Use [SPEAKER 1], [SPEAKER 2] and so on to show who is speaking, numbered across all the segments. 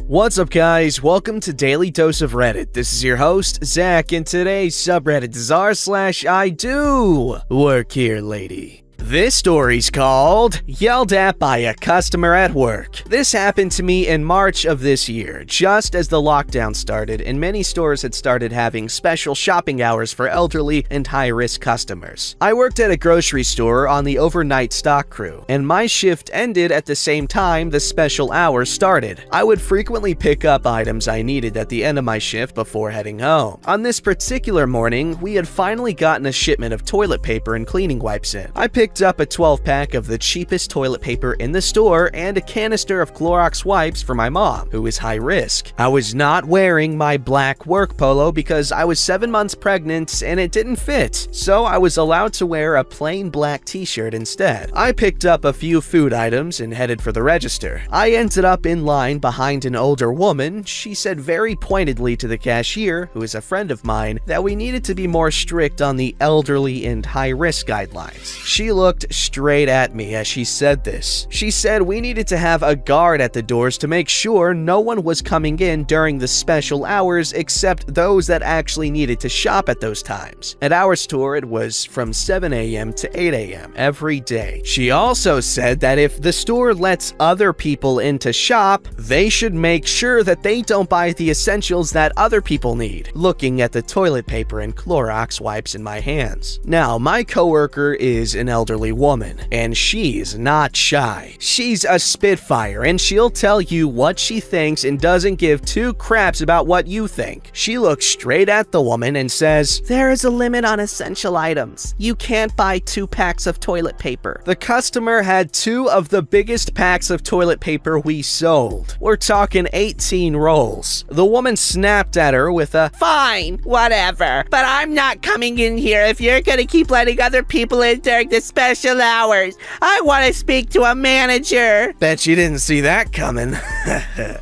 [SPEAKER 1] What's up, guys? Welcome to Daily Dose of Reddit. This is your host, Zach, and today's subreddit is r/IDoWorkHerelady. This story's called Yelled At by a Customer at Work. This happened to me in March of this year, just as the lockdown started and many stores had started having special shopping hours for elderly and high-risk customers. I worked at a grocery store on the overnight stock crew, and my shift ended at the same time the special hours started. I would frequently pick up items I needed at the end of my shift before heading home. On this particular morning, we had finally gotten a shipment of toilet paper and cleaning wipes in. I picked up a 12-pack of the cheapest toilet paper in the store and a canister of Clorox wipes for my mom, who is high risk. I was not wearing my black work polo because I was 7 months pregnant and it didn't fit, so I was allowed to wear a plain black t-shirt instead. I picked up a few food items and headed for the register. I ended up in line behind an older woman. She said very pointedly to the cashier, who is a friend of mine, that we needed to be more strict on the elderly and high-risk guidelines. She looked straight at me as she said this. She said we needed to have a guard at the doors to make sure no one was coming in during the special hours except those that actually needed to shop at those times. At our store, it was from 7 a.m. to 8 a.m. every day. She also said that if the store lets other people in to shop, they should make sure that they don't buy the essentials that other people need. Looking at the toilet paper and Clorox wipes in my hands. Now, my coworker is an elderly woman, and she's not shy. She's a spitfire, and she'll tell you what she thinks and doesn't give two craps about what you think. She looks straight at the woman and says, "There is a limit on essential items. You can't buy 2 packs of toilet paper." The customer had 2 of the biggest packs of toilet paper we sold. We're talking 18 rolls. The woman snapped at her with a,
[SPEAKER 2] "Fine, whatever, but I'm not coming in here if you're gonna keep letting other people in during the special hours. I want to speak to a manager."
[SPEAKER 1] Bet you didn't see that coming.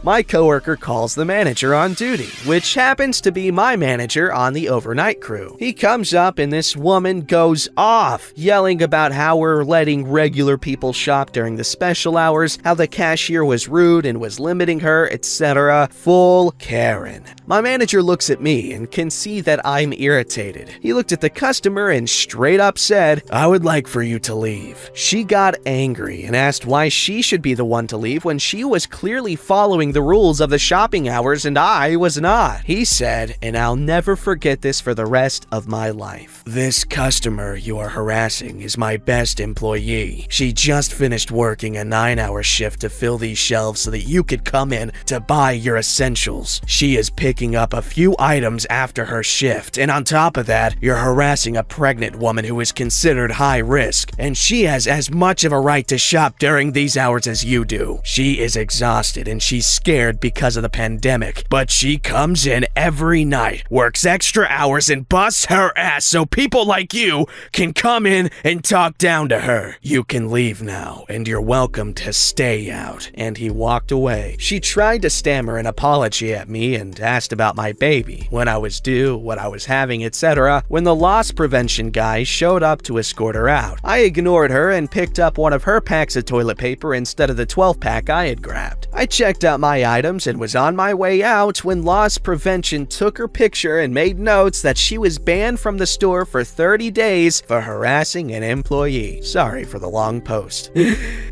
[SPEAKER 1] My coworker calls the manager on duty, which happens to be my manager on the overnight crew. He comes up and this woman goes off, yelling about how we're letting regular people shop during the special hours, how the cashier was rude and was limiting her, etc. Full Karen. My manager looks at me and can see that I'm irritated. He looked at the customer and straight up said, "I would like for you to leave." She got angry and asked why she should be the one to leave when she was clearly following the rules of the shopping hours and I was not. He said, and I'll never forget this for the rest of my life, "This customer you are harassing is my best employee. She just finished working a 9-hour shift to fill these shelves so that you could come in to buy your essentials. She is picking up a few items after her shift, and on top of that, you're harassing a pregnant woman who is considered high risk, and she has as much of a right to shop during these hours as you do. She is exhausted and she's scared because of the pandemic, but she comes in every night, works extra hours, and busts her ass so people like you can come in and talk down to her. You can leave now, and you're welcome to stay out." And he walked away. She tried to stammer an apology at me and asked about my baby, when I was due, what I was having, etc. when the loss prevention guy showed up to escort her out. I ignored her and picked up one of her packs of toilet paper instead of the 12-pack I had grabbed. I checked out my items and was on my way out when loss prevention took her picture and made notes that she was banned from the store for 30 days for harassing an employee. Sorry for the long post.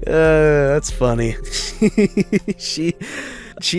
[SPEAKER 1] That's funny. She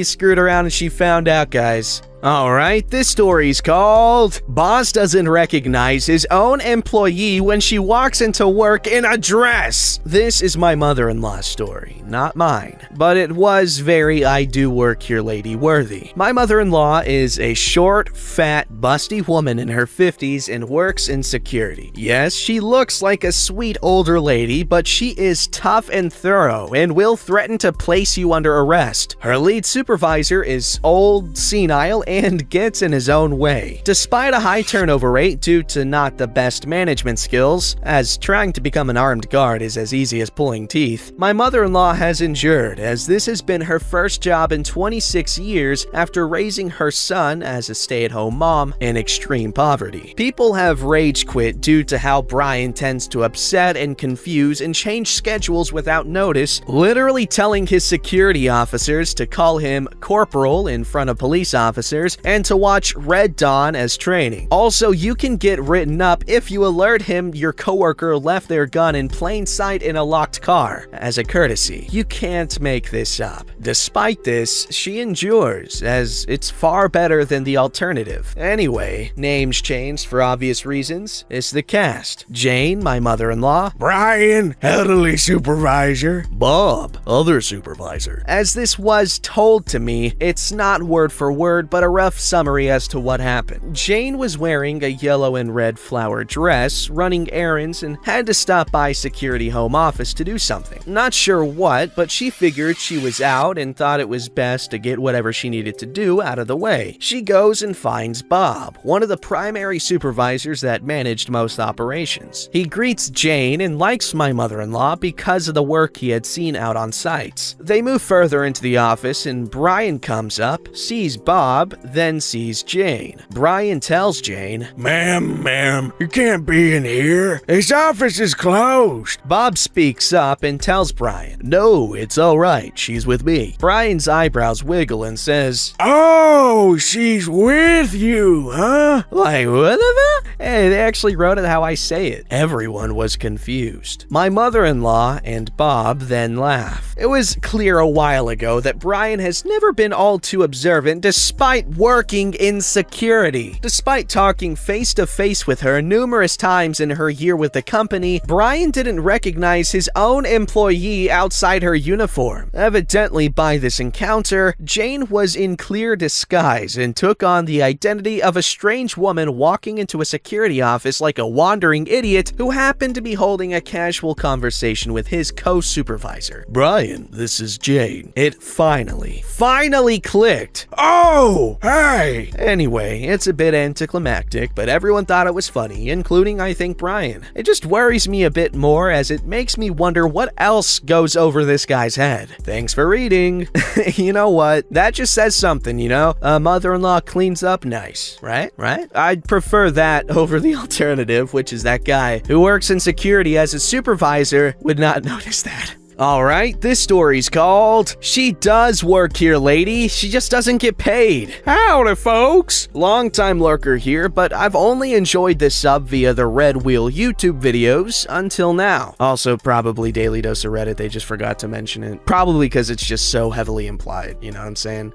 [SPEAKER 1] screwed around and she found out, guys. Alright, this story's called Boss Doesn't Recognize His Own Employee When She Walks Into Work in a Dress. This is my mother-in-law's story, not mine, but it was very IDoWorkHerelady worthy. My mother-in-law is a short, fat, busty woman in her 50s and works in security. Yes, she looks like a sweet older lady, but she is tough and thorough and will threaten to place you under arrest. Her lead supervisor is old, senile, and gets in his own way. Despite a high turnover rate due to not the best management skills, as trying to become an armed guard is as easy as pulling teeth, my mother-in-law has endured, as this has been her first job in 26 years after raising her son as a stay-at-home mom in extreme poverty. People have rage quit due to how Brian tends to upset and confuse and change schedules without notice, literally telling his security officers to call him corporal in front of police officers and to watch Red Dawn as training. Also, you can get written up if you alert him your coworker left their gun in plain sight in a locked car. As a courtesy, you can't make this up. Despite this, she endures, as it's far better than the alternative. Anyway, names changed for obvious reasons. It's the cast. Jane, my mother-in-law.
[SPEAKER 3] Brian, elderly supervisor.
[SPEAKER 1] Bob, other supervisor. As this was told to me, it's not word for word, but a rough summary as to what happened. Jane was wearing a yellow and red flower dress, running errands, and had to stop by security home office to do something. Not sure what, but she figured she was out and thought it was best to get whatever she needed to do out of the way. She goes and finds Bob, one of the primary supervisors that managed most operations. He greets Jane and likes my mother-in-law because of the work he had seen out on sites. They move further into the office and Brian comes up, sees Bob, then sees Jane. Brian tells Jane,
[SPEAKER 3] Ma'am, you can't be in here. This office is closed.
[SPEAKER 1] Bob speaks up and tells Brian, no, it's alright, she's with me. Brian's eyebrows wiggle and says,
[SPEAKER 3] Oh, she's with you, huh?
[SPEAKER 1] like, what the fuck? Hey, they actually wrote it how I say it. Everyone was confused. My mother-in-law and Bob then laugh. It was clear a while ago that Brian has never been all too observant despite working in security. Despite talking face-to-face with her numerous times in her year with the company, Brian didn't recognize his own employee outside her uniform. Evidently, by this encounter, Jane was in clear disguise and took on the identity of a strange woman walking into a security office like a wandering idiot who happened to be holding a casual conversation with his co-supervisor. Brian, this is Jane. It finally clicked.
[SPEAKER 3] Oh, hey.
[SPEAKER 1] Anyway, it's a bit anticlimactic, but everyone thought it was funny, including, I think, Brian. It just worries me a bit more as it makes me wonder what else goes over this guy's head. Thanks for reading. You know what? That just says something, you know? A mother-in-law cleans up nice, right? I'd prefer that over the alternative, which is that guy who works in security as a supervisor would not notice that. Alright, this story's called She Does Work Here, Lady. She just doesn't get paid. Howdy, folks. Long-time lurker here, but I've only enjoyed this sub via the Red Wheel YouTube videos until now. Also, probably Daily Dose of Reddit, they just forgot to mention it. Probably because it's just so heavily implied, you know what I'm saying?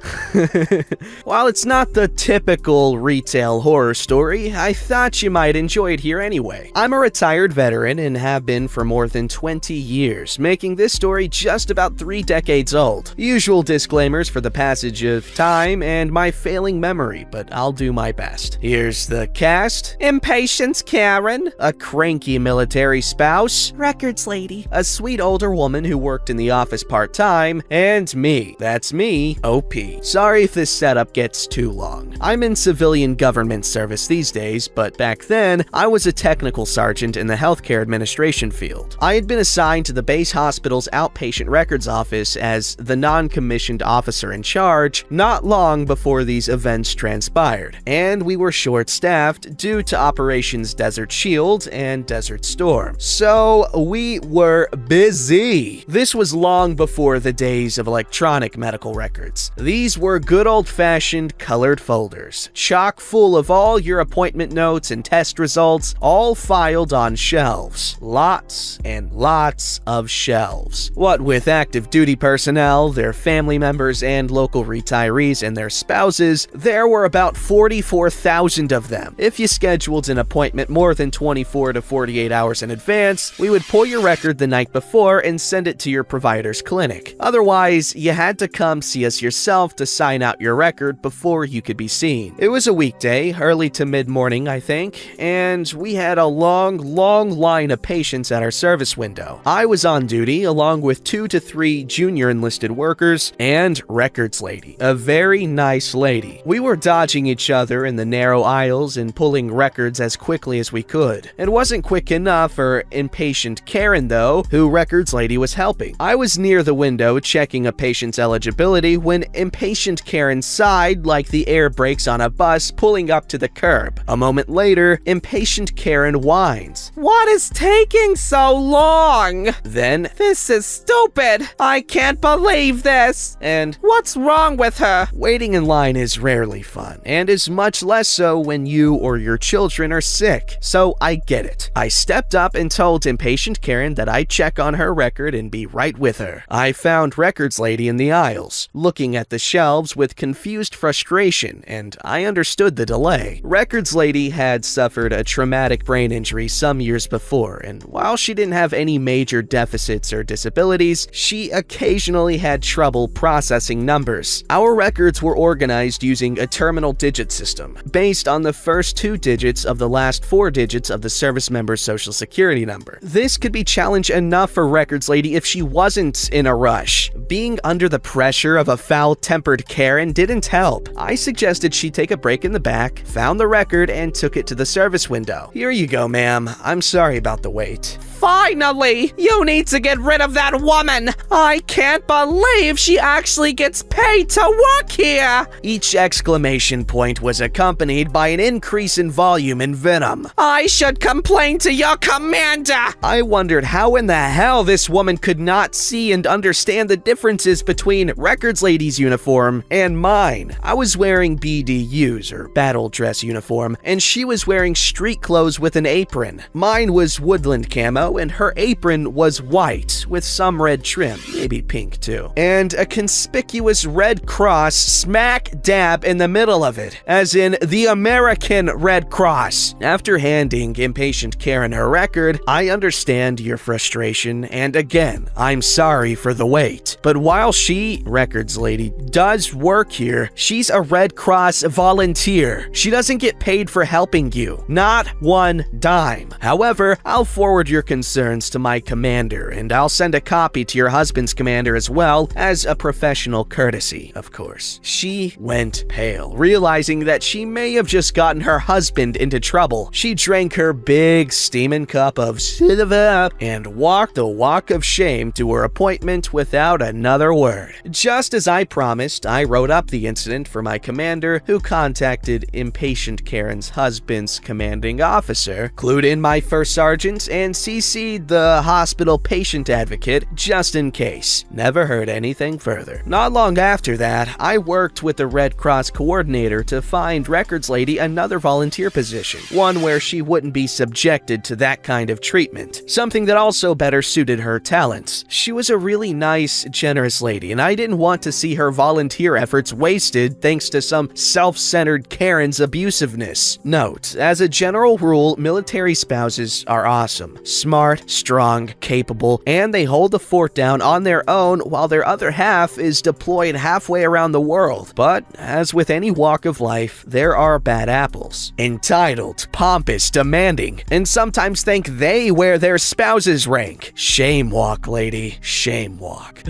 [SPEAKER 1] While it's not the typical retail horror story, I thought you might enjoy it here anyway. I'm a retired veteran and have been for more than 20 years, making this story just about 3 decades old. Usual disclaimers for the passage of time and my failing memory, but I'll do my best. Here's the cast. Impatience Karen, a cranky military spouse, records lady, a sweet older woman who worked in the office part-time, and me. That's me, OP. Sorry if this setup gets too long. I'm in civilian government service these days, but back then, I was a technical sergeant in the healthcare administration field. I had been assigned to the base hospital's outpatient records office as the non-commissioned officer in charge not long before these events transpired, and we were short-staffed due to Operations Desert Shield and Desert Storm. So we were busy. This was long before the days of electronic medical records. These were good old-fashioned colored folders, chock full of all your appointment notes and test results, all filed on shelves. Lots and lots of shelves. What with active duty personnel, their family members, and local retirees and their spouses, there were about 44,000 of them. If you scheduled an appointment more than 24 to 48 hours in advance, we would pull your record the night before and send it to your provider's clinic. Otherwise, you had to come see us yourself to sign out your record before you could be seen. It was a weekday, early to mid-morning, I think, and we had a long line of patients at our service window. I was on duty along along with 2 to 3 junior enlisted workers, and Records Lady, a very nice lady. We were dodging each other in the narrow aisles and pulling records as quickly as we could. It wasn't quick enough for impatient Karen though, who Records Lady was helping. I was near the window checking a patient's eligibility when impatient Karen sighed like the air brakes on a bus pulling up to the curb. A moment later, impatient Karen whines.
[SPEAKER 2] What is taking so long?
[SPEAKER 1] Then,
[SPEAKER 2] This is stupid. I can't believe this.
[SPEAKER 1] and
[SPEAKER 2] What's wrong with her?
[SPEAKER 1] waiting in line is rarely fun, and is much less so when you or your children are sick, so I get it. I stepped up and told impatient Karen that I'd check on her record and be right with her. I found Records Lady in the aisles, looking at the shelves with confused frustration, and I understood the delay. Records Lady had suffered a traumatic brain injury some years before, and while she didn't have any major deficits or disabilities, she occasionally had trouble processing numbers. Our records were organized using a terminal digit system, based on the first 2 digits of the last 4 digits of the service member's social security number. This could be challenge enough for Records Lady if she wasn't in a rush. Being under the pressure of a foul-tempered Karen didn't help. I suggested she take a break in the back, found the record, and took it to the service window. Here you go, ma'am. I'm sorry about the wait.
[SPEAKER 2] Finally! You need to get rid of that woman! I can't believe she actually gets paid to work here!
[SPEAKER 1] Each exclamation point was accompanied by an increase in volume and venom.
[SPEAKER 2] I should complain to your commander!
[SPEAKER 1] I wondered how in the hell this woman could not see and understand the differences between Records Lady's uniform and mine. I was wearing BDU's, or battle dress uniform, and she was wearing street clothes with an apron. Mine was woodland camo, and her apron was white with some red trim, maybe pink too, and a conspicuous red cross smack dab in the middle of it, as in the American Red Cross. After handing impatient Karen her record, I understand your frustration, and again, I'm sorry for the wait. But while she, Records Lady, does work here, she's a Red Cross volunteer. She doesn't get paid for helping you. Not one dime. However, I'll forward your concerns to my commander, and I'll send a copy to your husband's commander as well, as a professional courtesy, of course. She went pale, realizing that she may have just gotten her husband into trouble. She drank her big steaming cup of silver and walked the walk of shame to her appointment without another word. Just as I promised, I wrote up the incident for my commander, who contacted impatient Karen's husband's commanding officer, clued in my first sergeant, and CC'd the hospital patient advocate just in case. Never heard anything further. Not long after that, I worked with the Red Cross coordinator to find Records Lady another volunteer position, one where she wouldn't be subjected to that kind of treatment, something that also better suited her talents. She was a really nice, generous lady, and I didn't want to see her volunteer efforts wasted thanks to some self-centered Karen's abusiveness. Note, as a general rule, military spouses are awesome, smart, strong, capable, and they hold the fort down on their own while their other half is deployed halfway around the world. But, as with any walk of life, there are bad apples. Entitled, pompous, demanding, and sometimes think they wear their spouse's rank. Shame walk, lady. Shame walk.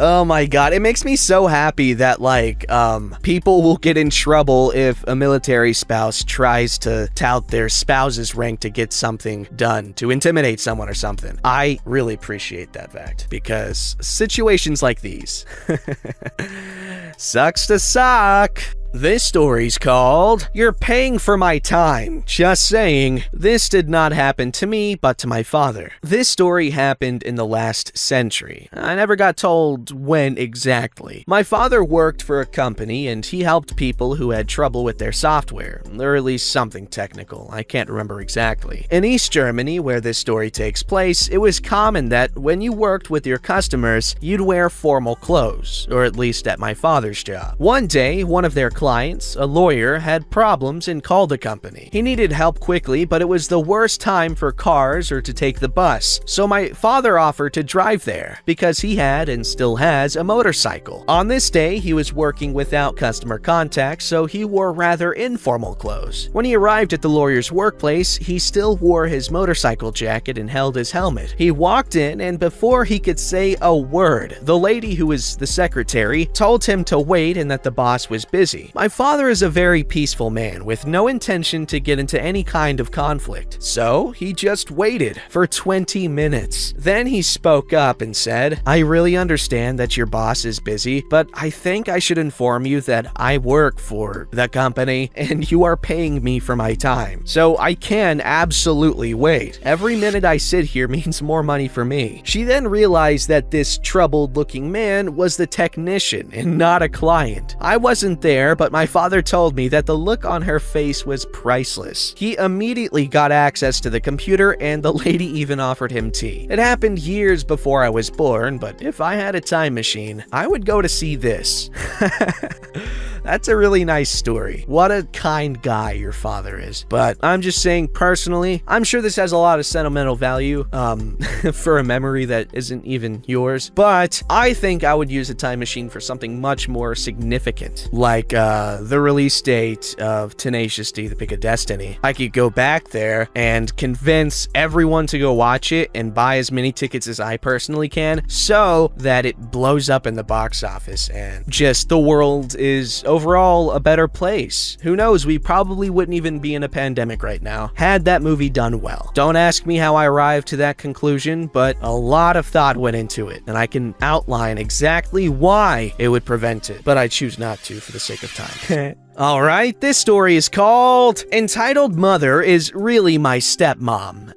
[SPEAKER 1] Oh my god, it makes me so happy that, people will get in trouble if a military spouse tries to tout their spouse's rank to get something done, to intimidate someone or something. I really appreciate that fact, because situations like these sucks to suck. This story's called You're Paying for My Time. Just saying, this did not happen to me, but to my father. This story happened in the last century. I never got told when exactly. My father worked for a company, and he helped people who had trouble with their software, or at least something technical. I can't remember exactly. In East Germany, where this story takes place, it was common that when you worked with your customers, you'd wear formal clothes, or at least at my father's job. One day, one of their clients, a lawyer, had problems and called the company. He needed help quickly, but it was the worst time for cars or to take the bus, so my father offered to drive there because he had and still has a motorcycle. On this day, he was working without customer contact, so he wore rather informal clothes. When he arrived at the lawyer's workplace, he still wore his motorcycle jacket and held his helmet. He walked in, and before he could say a word, the lady who was the secretary told him to wait and that the boss was busy. My father is a very peaceful man with no intention to get into any kind of conflict, so he just waited for 20 minutes. Then he spoke up and said, "I really understand that your boss is busy, but I think I should inform you that I work for the company and you are paying me for my time, so I can absolutely wait. Every minute I sit here means more money for me." She then realized that this troubled-looking man was the technician and not a client. I wasn't there, but my father told me that the look on her face was priceless. He immediately got access to the computer and the lady even offered him tea. It happened years before I was born, but if I had a time machine, I would go to see this. That's a really nice story. What a kind guy your father is. But I'm just saying personally, I'm sure this has a lot of sentimental value for a memory that isn't even yours. But I think I would use a time machine for something much more significant, like the release date of Tenacious D, The Pick of Destiny. I could go back there and convince everyone to go watch it and buy as many tickets as I personally can so that it blows up in the box office and just the world is overall a better place. Who knows, we probably wouldn't even be in a pandemic right now had that movie done well. Don't ask me how I arrived to that conclusion, but a lot of thought went into it, and I can outline exactly why it would prevent it, but I choose not to for the sake of time. Alright, this story is called Entitled Mother is Really My Stepmom.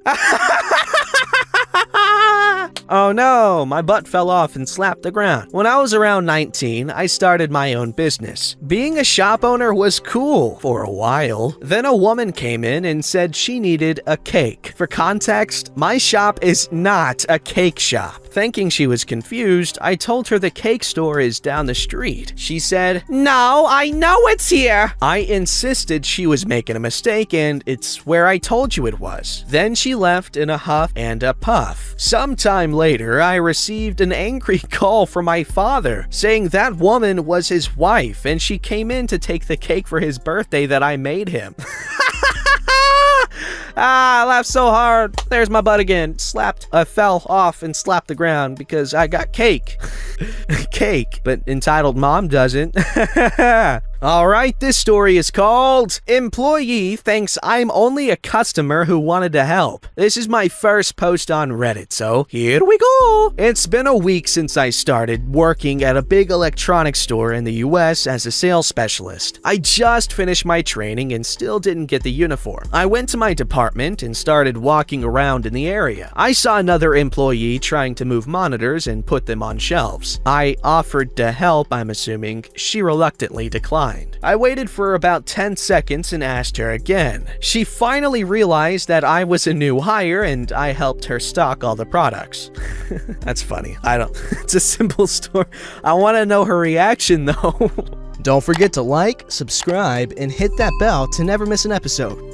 [SPEAKER 1] Oh no, my butt fell off and slapped the ground. When I was around 19, I started my own business. Being a shop owner was cool for a while. Then a woman came in and said she needed a cake. For context, my shop is not a cake shop. Thinking she was confused, I told her the cake store is down the street. She said,
[SPEAKER 2] "No, I know it's here."
[SPEAKER 1] I insisted she was making a mistake and it's where I told you it was. Then she left in a huff and a puff. Sometime later, I received an angry call from my father saying that woman was his wife and she came in to take the cake for his birthday that I made him. I laughed so hard. There's my butt again. I fell off and slapped the ground because I got cake. Cake, but entitled mom doesn't. Alright, this story is called Employee Thinks I'm Only a Customer Who Wanted to Help. This is my first post on Reddit, so here we go. It's been a week since I started working at a big electronics store in the US as a sales specialist. I just finished my training and still didn't get the uniform. I went to my department and started walking around in the area. I saw another employee trying to move monitors and put them on shelves. I offered to help, I'm assuming. She reluctantly declined. I waited for about 10 seconds and asked her again. She finally realized that I was a new hire and I helped her stock all the products. That's funny. It's a simple story. I want to know her reaction though. Don't forget to like, subscribe, and hit that bell to never miss an episode.